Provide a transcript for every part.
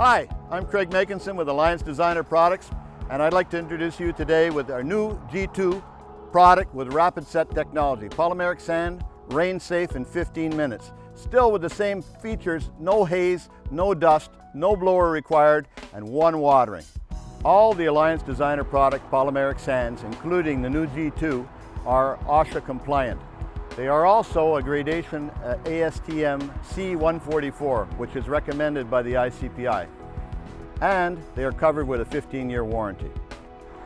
Hi, I'm Craig Makinson with Alliance Designer Products, and I'd like to introduce you today with our new G2 product with rapid set technology. Polymeric sand, rain safe in 15 minutes. Still with the same features, no haze, no dust, no blower required, and one watering. All the Alliance Designer product polymeric sands, including the new G2, are OSHA compliant. They are also a gradation ASTM C144, which is recommended by the ICPI. And they are covered with a 15-year warranty.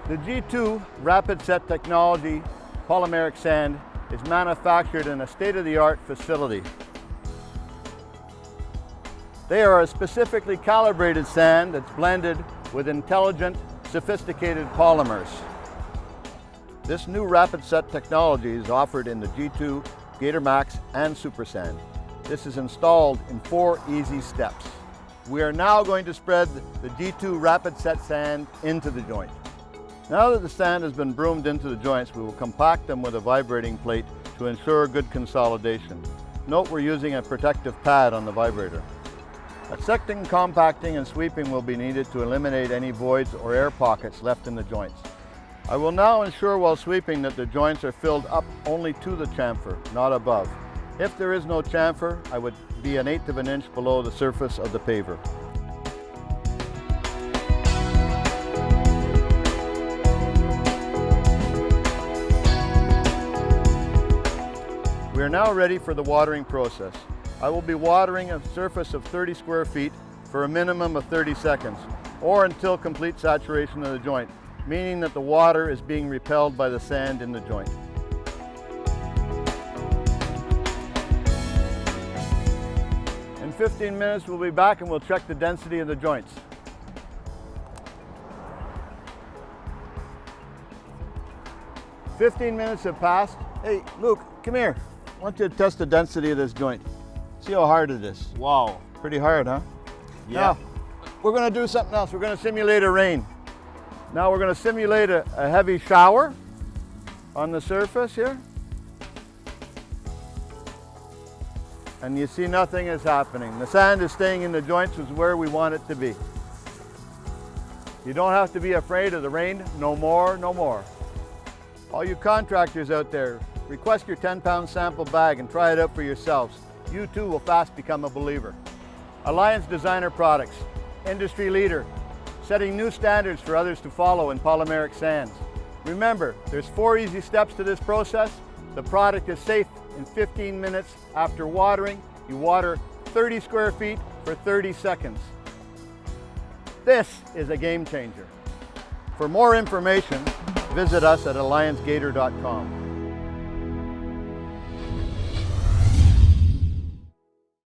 The G2 Rapid Set Technology polymeric sand is manufactured in a state-of-the-art facility. They are a specifically calibrated sand that's blended with intelligent, sophisticated polymers. This new rapid set technology is offered in the G2, Gator Maxx, and Super Sand. This is installed in 4 easy steps. We are now going to spread the G2 rapid set sand into the joint. Now that the sand has been broomed into the joints, we will compact them with a vibrating plate to ensure good consolidation. Note we're using a protective pad on the vibrator. Secting, compacting, and sweeping will be needed to eliminate any voids or air pockets left in the joints. I will now ensure while sweeping that the joints are filled up only to the chamfer, not above. If there is no chamfer, I would be 1/8 of an inch below the surface of the paver. We are now ready for the watering process. I will be watering a surface of 30 square feet for a minimum of 30 seconds, or until complete saturation of the joint, meaning that the water is being repelled by the sand in the joint. In 15 minutes we'll be back and we'll check the density of the joints. "15 minutes have passed. Hey, Luke, come here. I want you to test the density of this joint. See how hard it is. Wow. Pretty hard, huh? Yeah. Now, we're going to do something else. We're going to simulate a rain. Now we're going to simulate a heavy shower on the surface here. And you see nothing is happening. The sand is staying in the joints, which is where we want it to be. You don't have to be afraid of the rain. No more, no more. All you contractors out there, request your 10-pound sample bag and try it out for yourselves. You too will fast become a believer. Alliance Designer Products, industry leader, setting new standards for others to follow in polymeric sands. Remember, there's 4 easy steps to this process. The product is safe in 15 minutes after watering. You water 30 square feet for 30 seconds. This is a game changer. For more information, visit us at alliancegator.com.